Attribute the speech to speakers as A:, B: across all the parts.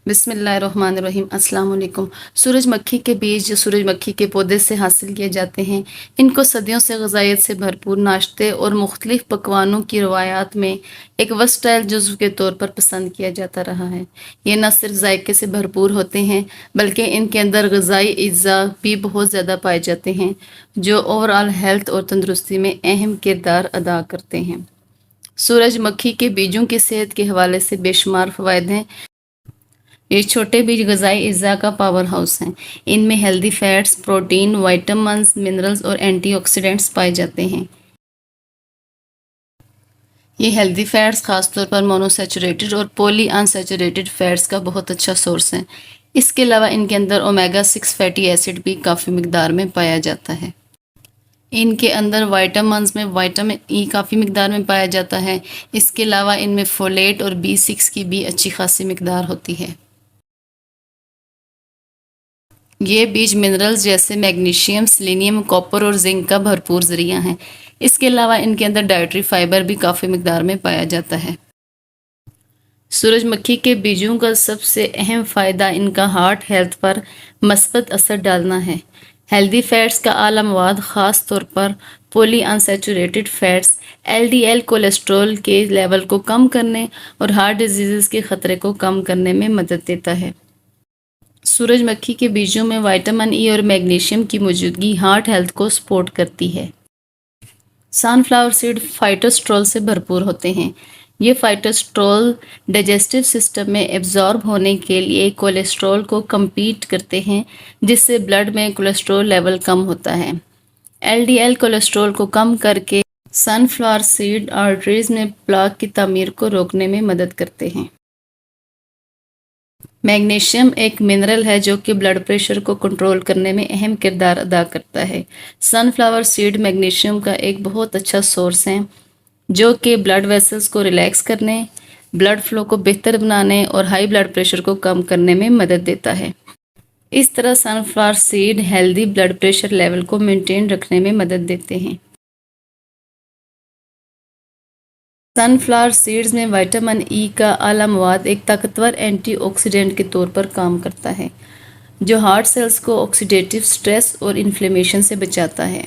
A: بسم اللہ الرحمن الرحیم۔ السلام علیکم۔ سورج مکھی کے بیج جو سورج مکھی کے پودے سے حاصل کیے جاتے ہیں، ان کو صدیوں سے غذائیت سے بھرپور ناشتے اور مختلف پکوانوں کی روایات میں ایک وسٹائل جزو کے طور پر پسند کیا جاتا رہا ہے۔ یہ نہ صرف ذائقے سے بھرپور ہوتے ہیں بلکہ ان کے اندر غذائی اجزاء بھی بہت زیادہ پائے جاتے ہیں جو اوورآل ہیلتھ اور تندرستی میں اہم کردار ادا کرتے ہیں۔ سورج مکھی کے بیجوں کی صحت کے حوالے سے بے شمار فوائد ہیں۔ یہ چھوٹے بیج غذائی اجزاء کا پاور ہاؤس ہیں۔ ان میں healthy fats, protein, vitamins, minerals اور اینٹی آکسیڈنٹس پائے جاتے ہیں۔ یہ ہیلدی فیٹس خاص طور پر مونو سیچوریٹڈ اور پولی انسیچوریٹڈ فیٹس کا بہت اچھا سورس ہیں۔ اس کے علاوہ ان کے اندر اومیگا 6 فیٹی ایسڈ بھی کافی مقدار میں پایا جاتا ہے۔ ان کے اندر وائٹامنز میں وائٹامن ای کافی مقدار میں پایا جاتا ہے۔ اس کے علاوہ ان میں فولیٹ اور B6 کی بھی اچھی خاصی مقدار ہوتی ہے۔ یہ بیج منرلز جیسے میگنیشیم، سیلینیم، کاپر اور زنک کا بھرپور ذریعہ ہیں۔ اس کے علاوہ ان کے اندر ڈائٹری فائبر بھی کافی مقدار میں پایا جاتا ہے۔ سورج مکھی کے بیجوں کا سب سے اہم فائدہ ان کا ہارٹ ہیلتھ پر مثبت اثر ڈالنا ہے۔ ہیلدی فیٹس کا اعلیٰ مواد خاص طور پر پولی انسیچوریٹڈ فیٹس LDL کولیسٹرول کے لیول کو کم کرنے اور ہارٹ ڈیزیزز کے خطرے کو کم کرنے میں مدد دیتا ہے۔ سورج مکھی کے بیجوں میں وائٹامن ای اور میگنیشیم کی موجودگی ہارٹ ہیلتھ کو سپورٹ کرتی ہے۔ سن فلاور سیڈ فائٹوسٹرول سے بھرپور ہوتے ہیں۔ یہ فائٹوسٹرول ڈائجسٹو سسٹم میں ایبزارب ہونے کے لیے کولیسٹرول کو کمپیٹ کرتے ہیں، جس سے بلڈ میں کولیسٹرول لیول کم ہوتا ہے۔ LDL کولیسٹرول کو کم کر کے سن فلاور سیڈ آرٹریز میں پلاک کی تعمیر کو روکنے میں مدد کرتے ہیں۔ میگنیشیم ایک منرل ہے جو کہ بلڈ پریشر کو کنٹرول کرنے میں اہم کردار ادا کرتا ہے۔ سن فلاور سیڈ میگنیشیم کا ایک بہت اچھا سورس ہے جو کہ بلڈ ویسلز کو ریلیکس کرنے، بلڈ فلو کو بہتر بنانے اور ہائی بلڈ پریشر کو کم کرنے میں مدد دیتا ہے۔ اس طرح sunflower seed healthy blood pressure level کو مینٹین رکھنے میں مدد دیتے ہیں۔ سن فلاور سیڈز میں وائٹامن ای کا اعلیٰ مواد ایک طاقتور اینٹی آکسیڈنٹ کے طور پر کام کرتا ہے جو ہارٹ سیلز کو آکسیڈیٹیو سٹریس اور انفلیمیشن سے بچاتا ہے۔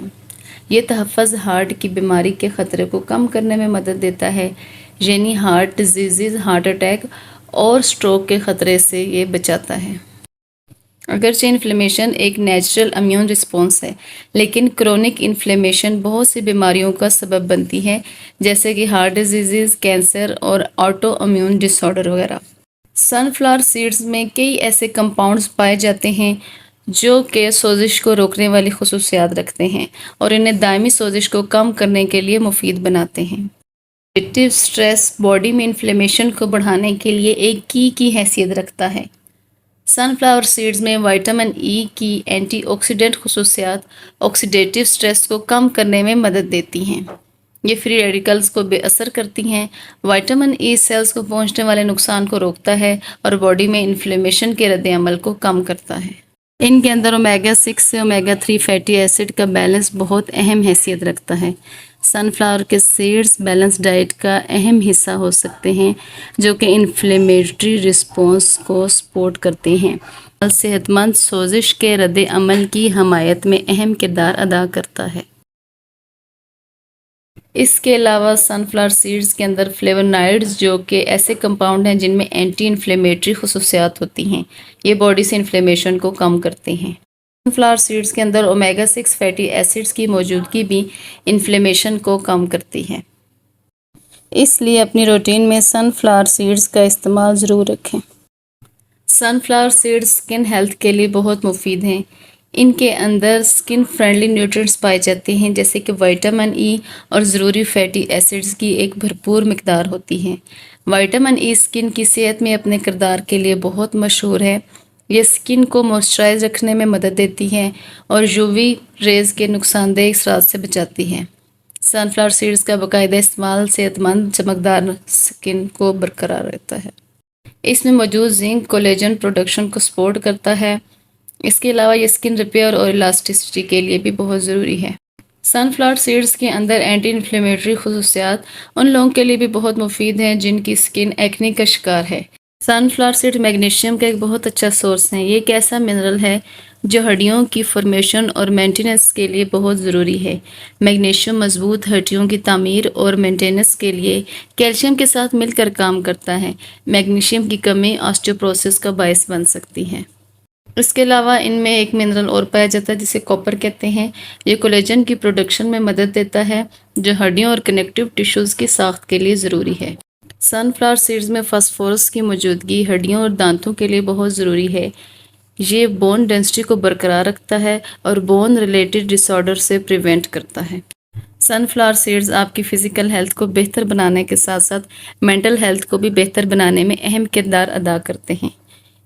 A: یہ تحفظ ہارٹ کی بیماری کے خطرے کو کم کرنے میں مدد دیتا ہے، یعنی ہارٹ ڈیزیز، ہارٹ اٹیک اور سٹروک کے خطرے سے یہ بچاتا ہے۔ اگرچہ انفلیمیشن ایک نیچرل امیون رسپانس ہے، لیکن کرونک انفلیمیشن بہت سی بیماریوں کا سبب بنتی ہے، جیسے کہ ہارٹ ڈیزیز، کینسر اور آٹو امیون ڈس آرڈر وغیرہ۔ سن فلاور سیڈز میں کئی ایسے کمپاؤنڈز پائے جاتے ہیں جو کہ سوزش کو روکنے والی خصوصیات رکھتے ہیں اور انہیں دائمی سوزش کو کم کرنے کے لیے مفید بناتے ہیں۔ آکسیڈیٹیو سٹریس باڈی میں انفلیمیشن کو بڑھانے کے لیے ایک کی حیثیت رکھتا ہے۔ سن فلاور سیڈز میں وائٹامن ای کی اینٹی آکسیڈنٹ خصوصیات آکسیڈیٹیو سٹریس کو کم کرنے میں مدد دیتی ہیں۔ یہ فری ریڈیکلز کو بے اثر کرتی ہیں۔ وائٹامن ای سیلز کو پہنچنے والے نقصان کو روکتا ہے اور باڈی میں انفلیمیشن کے رد عمل کو کم کرتا ہے۔ ان کے اندر اومیگا 6 سے اومیگا 3 فیٹی ایسڈ کا بیلنس بہت اہم حیثیت رکھتا ہے۔ سن فلاور کے سیڈز بیلنس ڈائٹ کا اہم حصہ ہو سکتے ہیں جو کہ انفلیمیٹری رسپانس کو سپورٹ کرتے ہیں اور صحت مند سوزش کے رد عمل کی حمایت میں اہم کردار ادا کرتا ہے۔ اس کے علاوہ سن فلاور سیڈز کے اندر فلیونائڈز جو کہ ایسے کمپاؤنڈ ہیں جن میں اینٹی انفلیمیٹری خصوصیات ہوتی ہیں، یہ باڈی سے انفلیمیشن کو کم کرتے ہیں۔ سن فلاور سیڈز کے اندر اومیگا 6 فیٹی ایسڈز کی موجودگی بھی انفلیمیشن کو کم کرتی ہے۔ اس لیے اپنی روٹین میں سن فلاور سیڈز کا استعمال ضرور رکھیں۔ سن فلاور سیڈز سکن ہیلتھ کے لیے بہت مفید ہیں۔ ان کے اندر سکن فرینڈلی نیوٹرینٹس پائے جاتے ہیں جیسے کہ وائٹامن ای اور ضروری فیٹی ایسڈز کی ایک بھرپور مقدار ہوتی ہے۔ وائٹامن ای سکن کی صحت میں اپنے کردار کے لیے بہت مشہور ہے۔ یہ سکن کو موئسچرائز رکھنے میں مدد دیتی ہے اور UV ریز کے نقصان دہ اثرات سے بچاتی ہے۔ سن فلاور سیڈز کا باقاعدہ استعمال صحت مند چمکدار سکن کو برقرار رہتا ہے۔ اس میں موجود زنک کولیجن پروڈکشن کو سپورٹ کرتا ہے۔ اس کے علاوہ یہ سکن ریپیئر اور الاسٹیسٹی کے لیے بھی بہت ضروری ہے۔ سن فلاور سیڈز کے اندر اینٹی انفلیمیٹری خصوصیات ان لوگوں کے لیے بھی بہت مفید ہیں جن کی سکن ایکنی کا شکار ہے۔ سن فلاور سیڈ میگنیشیم کا ایک بہت اچھا سورس ہے۔ یہ ایک ایسا منرل ہے جو ہڈیوں کی فارمیشن اور مینٹیننس کے لیے بہت ضروری ہے۔ میگنیشیم مضبوط ہڈیوں کی تعمیر اور مینٹیننس کے لیے کیلشیم کے ساتھ مل کر کام کرتا ہے۔ میگنیشیم کی کمی آسٹیوپروسس کا باعث بن سکتی ہے۔ اس کے علاوہ ان میں ایک منرل اور پایا جاتا ہے جسے کاپر کہتے ہیں۔ یہ کولیجن کی پروڈکشن میں مدد دیتا ہے جو ہڈیوں اور کنیکٹیو ٹیشوز کی ساخت کے لیے ضروری ہے۔ سن فلاور سیڈز میں فاسفورس کی موجودگی ہڈیوں اور دانتوں کے لیے بہت ضروری ہے۔ یہ بون ڈینسٹی کو برقرار رکھتا ہے اور بون ریلیٹڈ ڈس آرڈر سے پریونٹ کرتا ہے۔ سن فلاور سیڈز آپ کی فزیکل ہیلتھ کو بہتر بنانے کے ساتھ ساتھ مینٹل ہیلتھ کو بھی بہتر بنانے میں اہم کردار ادا کرتے ہیں۔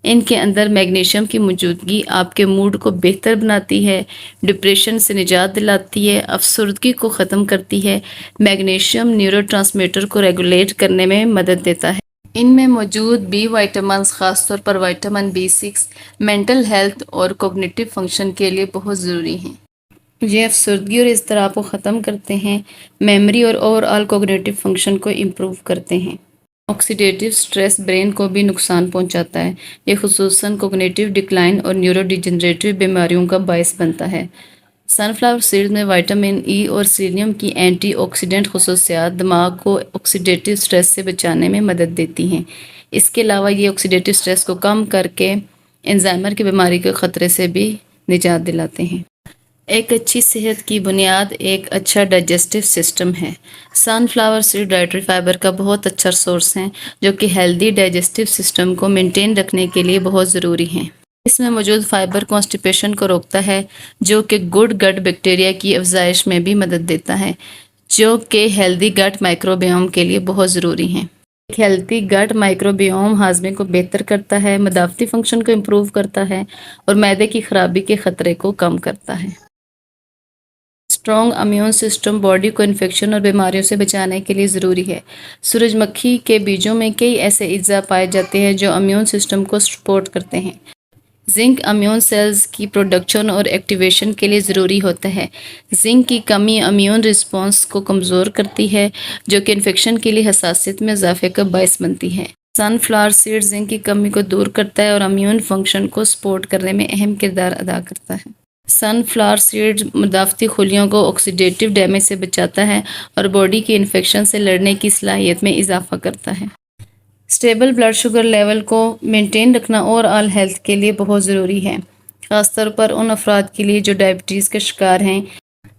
A: ان کے اندر میگنیشیم کی موجودگی آپ کے موڈ کو بہتر بناتی ہے، ڈپریشن سے نجات دلاتی ہے، افسردگی کو ختم کرتی ہے۔ میگنیشیم نیورو ٹرانسمیٹر کو ریگولیٹ کرنے میں مدد دیتا ہے۔ ان میں موجود بی وائٹامنز خاص طور پر وائٹامن B6 مینٹل ہیلتھ اور کوگنیٹو فنکشن کے لیے بہت ضروری ہیں۔ یہ افسردگی اور اضطراب کو ختم کرتے ہیں، میموری اور اوور آل کوگنیٹو فنکشن کو امپروو کرتے ہیں۔ آکسیڈیٹیو سٹریس برین کو بھی نقصان پہنچاتا ہے۔ یہ خصوصاً کوگنیٹو ڈکلائن اور نیورو ڈیجنریٹو بیماریوں کا باعث بنتا ہے۔ سن فلاور سیڈز میں وٹامن ای اور سیلینیم کی اینٹی آکسیڈنٹ خصوصیات دماغ کو آکسیڈیٹیو سٹریس سے بچانے میں مدد دیتی ہیں۔ اس کے علاوہ یہ آکسیڈیٹیو سٹریس کو کم کر کے الزائمر کی بیماری کے خطرے سے بھی نجات دلاتے ہیں۔ ایک اچھی صحت کی بنیاد ایک اچھا ڈائجسٹو سسٹم ہے۔ سن فلاور سیڈ ڈائٹری فائبر کا بہت اچھا سورس ہیں جو کہ ہیلدی ڈائجسٹو سسٹم کو مینٹین رکھنے کے لیے بہت ضروری ہیں۔ اس میں موجود فائبر کانسٹیپیشن کو روکتا ہے جو کہ گڈ گٹ بیکٹیریا کی افزائش میں بھی مدد دیتا ہے جو کہ ہیلدی گٹ مائکروبیوم کے لیے بہت ضروری ہیں۔ ایک ہیلدی گٹ مائکروبیوم ہاضمے کو بہتر کرتا ہے، مدافعتی فنکشن کو امپروو کرتا ہے اور معدے کی خرابی کے خطرے کو کم کرتا ہے۔ اسٹرانگ امیون سسٹم باڈی کو انفیکشن اور بیماریوں سے بچانے کے لیے ضروری ہے۔ سورج مکھی کے بیجوں میں کئی ایسے اجزاء پائے جاتے ہیں جو امیون سسٹم کو سپورٹ کرتے ہیں۔ زنک امیون سیلز کی پروڈکشن اور ایکٹیویشن کے لیے ضروری ہوتا ہے۔ زنک کی کمی امیون رسپانس کو کمزور کرتی ہے جو کہ انفیکشن کے لیے حساسیت میں اضافے کا باعث بنتی ہے۔ سن فلاور سیڈ زنک کی کمی کو دور کرتا ہے اور امیون فنکشن کو سپورٹ کرنے میں اہم کردار ادا کرتا ہے۔ سن فلاور سیڈ مدافعتی خلیوں کو آکسیڈیٹیو ڈیمیج سے بچاتا ہے اور باڈی کی انفیکشن سے لڑنے کی صلاحیت میں اضافہ کرتا ہے۔ اسٹیبل بلڈ شوگر لیول کو مینٹین رکھنا اوور آل ہیلتھ کے لیے بہت ضروری ہے، خاص طور پر ان افراد کے لیے جو ڈائبٹیز کا شکار ہیں۔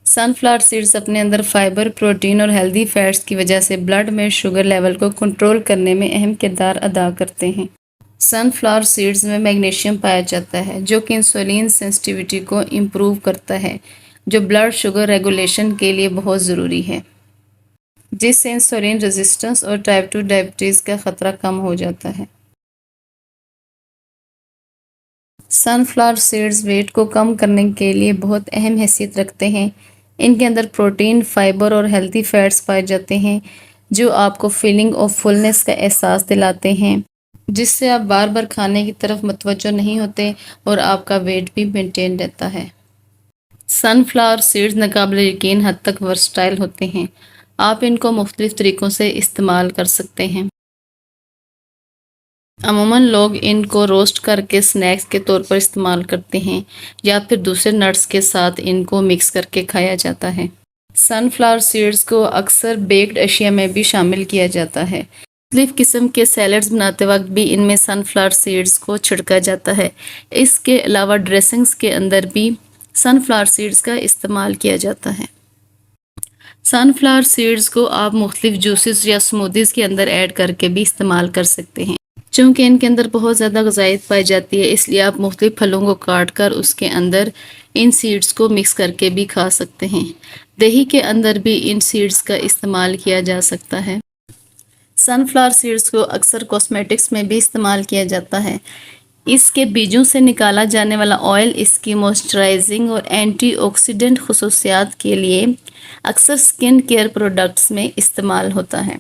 A: سن فلاور سیڈز اپنے اندر فائبر، پروٹین اور ہیلدی فیٹس کی وجہ سے بلڈ میں شوگر لیول کو کنٹرول کرنے میں اہم کردار ادا کرتے ہیں۔ سن فلاور سیڈز میں میگنیشیم پایا جاتا ہے جو کہ انسولین سینسٹیویٹی کو امپروو کرتا ہے جو بلڈ شوگر ریگولیشن کے لیے بہت ضروری ہے، جس سے انسولین ریزسٹنس اور ٹائپ 2 ڈائبٹیز کا خطرہ کم ہو جاتا ہے۔ سن فلاور سیڈز ویٹ کو کم کرنے کے لیے بہت اہم حیثیت رکھتے ہیں۔ ان کے اندر پروٹین، فائبر اور ہیلتھی فیٹس پائے جاتے ہیں جو آپ کو فیلنگ آف فلنس کا احساس دلاتے ہیں، جس سے آپ بار بار کھانے کی طرف متوجہ نہیں ہوتے اور آپ کا ویٹ بھی مینٹین رہتا ہے۔ سن فلاور سیڈز ناقابل یقین حد تک ورسٹائل ہوتے ہیں۔ آپ ان کو مختلف طریقوں سے استعمال کر سکتے ہیں۔ عموماً لوگ ان کو روسٹ کر کے سنیکس کے طور پر استعمال کرتے ہیں یا پھر دوسرے نٹس کے ساتھ ان کو مکس کر کے کھایا جاتا ہے۔ سن فلاور سیڈز کو اکثر بیکڈ اشیاء میں بھی شامل کیا جاتا ہے۔ مختلف قسم کے سیلڈز بناتے وقت بھی ان میں سن فلاور سیڈز کو چھڑکا جاتا ہے۔ اس کے علاوہ ڈریسنگز کے اندر بھی سن فلاور سیڈز کا استعمال کیا جاتا ہے۔ سن فلاور سیڈز کو آپ مختلف جوسز یا سموتھیز کے اندر ایڈ کر کے بھی استعمال کر سکتے ہیں۔ چونکہ ان کے اندر بہت زیادہ غذائیت پائی جاتی ہے، اس لیے آپ مختلف پھلوں کو کاٹ کر اس کے اندر ان سیڈز کو مکس کر کے بھی کھا سکتے ہیں۔ دہی کے اندر بھی ان سیڈز کا استعمال کیا جا سکتا ہے۔ سن فلاور سیڈز کو اکثر کاسمیٹکس میں بھی استعمال کیا جاتا ہے۔ اس کے بیجوں سے نکالا جانے والا آئل اس کی موئسچرائزنگ اور اینٹی آکسیڈنٹ خصوصیات کے لیے اکثر سکن کیئر پروڈکٹس میں استعمال ہوتا ہے۔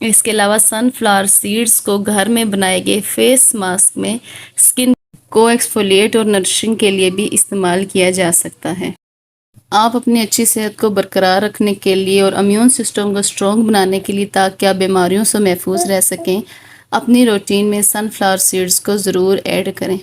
A: اس کے علاوہ سن فلاور سیڈز کو گھر میں بنائے گئے فیس ماسک میں سکن کو ایکسفولیٹ اور نرشنگ کے لیے بھی استعمال کیا جا سکتا ہے۔ آپ اپنی اچھی صحت کو برقرار رکھنے کے لیے اور امیون سسٹم کو اسٹرانگ بنانے کے لیے تاکہ آپ بیماریوں سے محفوظ رہ سکیں، اپنی روٹین میں سن فلاور سیڈز کو ضرور ایڈ کریں۔